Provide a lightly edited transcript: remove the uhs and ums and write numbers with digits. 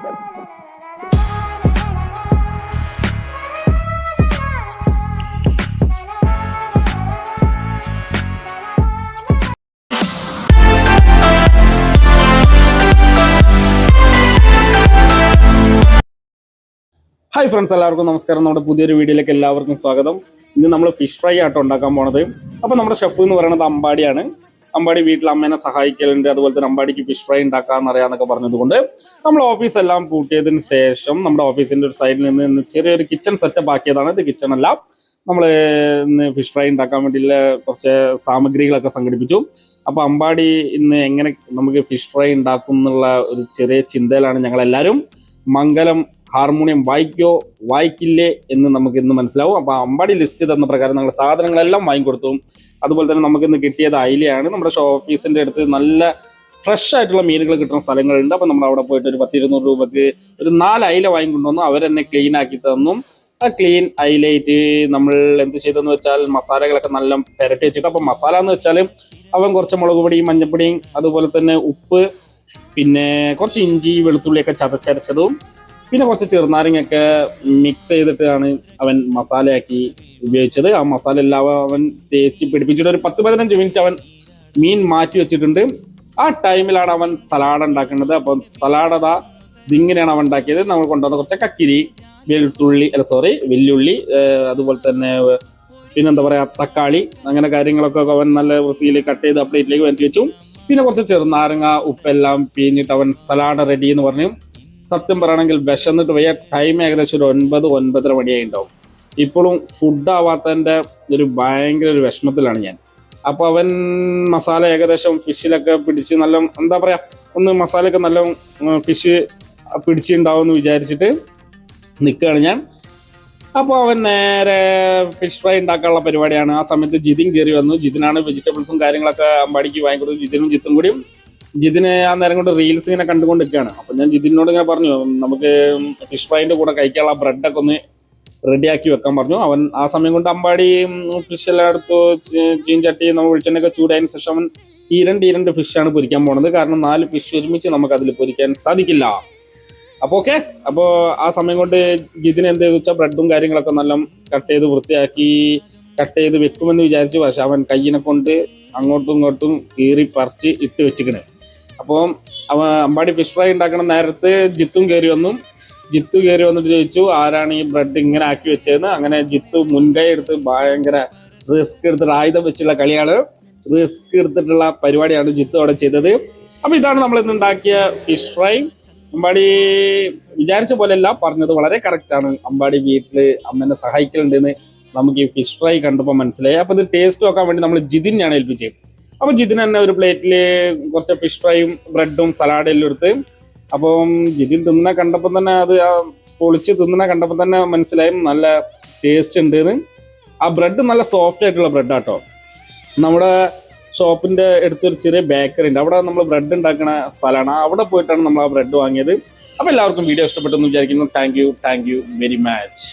Hi friends, എല്ലാവർക്കും നമസ്കാരം. നമ്മുടെ പുതിയൊരു വീഡിയോയിലേക്ക് എല്ലാവർക്കും സ്വാഗതം. ഇന്ന് നമ്മൾ ഫിഷ് ഫ്രൈ ആട്ടോ ഉണ്ടാക്കാൻ പോണത്. അപ്പോൾ നമ്മുടെ ഷെഫ് എന്ന് പറയുന്നത് അമ്പാടിയാണ്. അമ്പാടി വീട്ടിൽ അമ്മേനെ സഹായിക്കലുണ്ട്. അതുപോലെ തന്നെ അമ്പാടിക്ക് ഫിഷ് ഫ്രൈ ഉണ്ടാക്കാമെന്ന് അറിയാമെന്നൊക്കെ പറഞ്ഞതുകൊണ്ട് നമ്മൾ ഓഫീസെല്ലാം പൂട്ടിയതിന് ശേഷം നമ്മുടെ ഓഫീസിൻ്റെ ഒരു സൈഡിൽ നിന്ന് ചെറിയൊരു കിച്ചൺ സെറ്റപ്പ് ആക്കിയതാണ്. ഇത് കിച്ചൺ അല്ല, നമ്മൾ ഇന്ന് ഫിഷ് ഫ്രൈ ഉണ്ടാക്കാൻ വേണ്ടിയുള്ള കുറച്ച് സാമഗ്രികളൊക്കെ സംഘടിപ്പിച്ചു. അപ്പോൾ അമ്പാടി ഇന്ന് എങ്ങനെ നമുക്ക് ഫിഷ് ഫ്രൈ ഉണ്ടാക്കും എന്നുള്ള ഒരു ചെറിയ ചിന്തയിലാണ് ഞങ്ങളെല്ലാവരും. മംഗലം ഹാർമോണിയം വായിക്കില്ലേ എന്ന് നമുക്ക് ഇന്ന് മനസ്സിലാവും. അപ്പോൾ അമ്പാടി ലിസ്റ്റ് തന്ന പ്രകാരം ഞങ്ങൾ സാധനങ്ങളെല്ലാം വാങ്ങിക്കൊടുത്തു. അതുപോലെ തന്നെ നമുക്കിന്ന് കിട്ടിയത് അയിലയാണ്. നമ്മുടെ ഓഫീസിൻ്റെ അടുത്ത് നല്ല ഫ്രഷ് ആയിട്ടുള്ള മീനുകൾ കിട്ടുന്ന സ്ഥലങ്ങളുണ്ട്. അപ്പോൾ നമ്മൾ അവിടെ പോയിട്ട് ഒരു 10-200 രൂപയ്ക്ക് ഒരു 4 അയില വാങ്ങിക്കൊണ്ടുവന്നു. അവരെന്നെ ക്ലീൻ ആക്കി തന്നു. ആ ക്ലീൻ അയിലയിട്ട് നമ്മൾ എന്ത് ചെയ്തെന്ന് വെച്ചാൽ മസാലകളൊക്കെ നല്ല പുരട്ടി വെച്ചിട്ട്, അപ്പോൾ മസാല എന്ന് വെച്ചാൽ അവൻ കുറച്ച് മുളക് പൊടിയും മഞ്ഞപ്പൊടിയും അതുപോലെ തന്നെ ഉപ്പ്, പിന്നെ കുറച്ച് ഇഞ്ചി വെളുത്തുള്ളിയൊക്കെ ചതച്ചരച്ചതും, പിന്നെ കുറച്ച് ചെറുനാരങ്ങയൊക്കെ മിക്സ് ചെയ്തിട്ടാണ് അവൻ മസാലയാക്കി ഉപയോഗിച്ചത്. ആ മസാല എല്ലാം അവൻ തേച്ച് പിടിപ്പിച്ചിട്ട് ഒരു 10-15 മിനിറ്റ് അവൻ മീൻ മാറ്റി വെച്ചിട്ടുണ്ട്. ആ ടൈമിലാണ് അവൻ സലാഡ് ഉണ്ടാക്കുന്നത്. അപ്പം സലാഡ് ഇതിങ്ങനെയാണ് അവൻ ഉണ്ടാക്കിയത്. നമ്മൾ കൊണ്ടുവന്ന കുറച്ച് കക്കിരി, വെല്ലുള്ളി, അതുപോലെ തന്നെ പിന്നെന്താ പറയുക, തക്കാളി, അങ്ങനെ കാര്യങ്ങളൊക്കെ അവൻ നല്ല വൃത്തിയിൽ കട്ട് ചെയ്ത് പ്ലേറ്റിലേക്ക് വരുത്തി വെച്ചു. പിന്നെ കുറച്ച് ചെറുനാരങ്ങ ഉപ്പെല്ലാം പിഴിഞ്ഞിട്ട് അവൻ സലാഡ് റെഡി എന്ന് പറഞ്ഞു. സത്യം പറയുകയാണെങ്കിൽ വിശന്നിട്ട് വയ്യ. ടൈം ഏകദേശം ഒരു 9-9:30 മണിയായി ഉണ്ടാവും. ഇപ്പോഴും ഫുഡ് ആവാത്തതിൻ്റെ ഒരു ഭയങ്കര ഒരു വിഷമത്തിലാണ് ഞാൻ. അപ്പോൾ അവൻ മസാല ഏകദേശം ഫിഷിലൊക്കെ പിടിച്ച് നല്ല എന്താ പറയുക, ഒന്ന് മസാലയൊക്കെ നല്ല ഫിഷ് പിടിച്ചിട്ടുണ്ടാവും എന്ന് വിചാരിച്ചിട്ട് നിൽക്കുകയാണ് ഞാൻ. അപ്പോൾ അവൻ നേരെ ഫിഷ് ഫ്രൈ ഉണ്ടാക്കാനുള്ള പരിപാടിയാണ്. ആ സമയത്ത് ജിതിൻ കയറി വന്നു. ജിതിനാണ് വെജിറ്റബിൾസും കാര്യങ്ങളൊക്കെ അമ്പാടിക്ക് വാങ്ങിക്കൊടുത്തു. ജിത്തും കൂടിയും ജിതിന് ആ നേരം കൊണ്ട് റീൽസ് ഇങ്ങനെ കണ്ടുകൊണ്ടിരിക്കുകയാണ്. അപ്പം ഞാൻ ജിതിനോട് ഇങ്ങനെ പറഞ്ഞു, നമുക്ക് ഫിഷ് ഫ്രൈൻ്റെ കൂടെ കഴിക്കാനുള്ള ബ്രെഡൊക്കെ ഒന്ന് റെഡിയാക്കി വെക്കാൻ പറഞ്ഞു. അവൻ ആ സമയം കൊണ്ട് അമ്പാടി ഫിഷ് എല്ലാം എടുത്തു ചീഞ്ചട്ടി നമ്മൾ വെളിച്ചെണ്ണയൊക്കെ ചൂടായതിനു ശേഷം അവൻ ഈരണ്ട് ഫിഷാണ് പൊരിക്കാൻ പോണത്. കാരണം 4 ഫിഷ് ഒരുമിച്ച് നമുക്ക് അതിൽ പൊരിക്കാൻ സാധിക്കില്ല. അപ്പോൾ ഓക്കെ. അപ്പോൾ ആ സമയം കൊണ്ട് ജിതിന് എന്ത് ചെയ്തു വെച്ചാൽ ബ്രെഡും കാര്യങ്ങളൊക്കെ നല്ല കട്ട് ചെയ്ത് വെക്കുമെന്ന് വിചാരിച്ചു. പക്ഷെ അവൻ കയ്യിനെ കൊണ്ട് അങ്ങോട്ടും ഇങ്ങോട്ടും കീറി പറിച്ച് ഇട്ട് വെച്ചിക്കണേ. അപ്പോൾ അവൻ അമ്പാടി ഫിഷ് ഫ്രൈ ഉണ്ടാക്കുന്ന നേരത്ത് ജിത്തു കയറി വന്നിട്ട് ചോദിച്ചു, ആരാണ് ഈ ബ്രെഡ് ഇങ്ങനെ ആക്കി വെച്ചതെന്ന്. അങ്ങനെ ജിത്തു മുൻകൈ എടുത്ത് ഭയങ്കര റിസ്ക് എടുത്തിട്ട് ആയുധം വെച്ചുള്ള കളിയാണ്, റിസ്ക് എടുത്തിട്ടുള്ള പരിപാടിയാണ് ജിത്തു അവിടെ ചെയ്തത്. അപ്പോൾ ഇതാണ് നമ്മൾ ഇന്ന് ഉണ്ടാക്കിയ ഫിഷ് ഫ്രൈ. അമ്പാടി വിചാരിച്ച പോലെയല്ല, പറഞ്ഞത് വളരെ കറക്റ്റാണ്. അമ്പാടി വീട്ടിൽ അമ്മേനെ സഹായിക്കലുണ്ടെന്ന് നമുക്ക് ഈ ഫിഷ് ഫ്രൈ കണ്ടപ്പോൾ മനസ്സിലായി. അപ്പോൾ ഇത് ടേസ്റ്റ് നോക്കാൻ വേണ്ടി നമ്മൾ ജിതിനെയാണ് ഏൽപ്പിച്ചത്. അപ്പോൾ ജിതിന് തന്നെ ഒരു പ്ലേറ്റിൽ കുറച്ച് ഫിഷ് ഫ്രൈയും ബ്രെഡും സലാഡും എല്ലാം എടുത്ത്. അപ്പം ജിതിൻ തിന്നണ കണ്ടപ്പോൾ തന്നെ പൊളിച്ച് തിന്നണ കണ്ടപ്പോൾ തന്നെ മനസ്സിലായും നല്ല ടേസ്റ്റ് ഉണ്ട്. ആ ബ്രെഡ് നല്ല സോഫ്റ്റ് ആയിട്ടുള്ള ബ്രെഡാട്ടോ. നമ്മുടെ ഷോപ്പിൻ്റെ അടുത്തൊരു ചെറിയ ബേക്കറി ഉണ്ട്, അവിടെ നമ്മൾ ബ്രെഡ് ഉണ്ടാക്കുന്ന സ്ഥലമാണ്. അവിടെ പോയിട്ടാണ് നമ്മൾ ആ ബ്രെഡ് വാങ്ങിയത്. അപ്പോൾ എല്ലാവർക്കും വീഡിയോ ഇഷ്ടപ്പെട്ടെന്ന് വിചാരിക്കുന്നു. Thank you very much.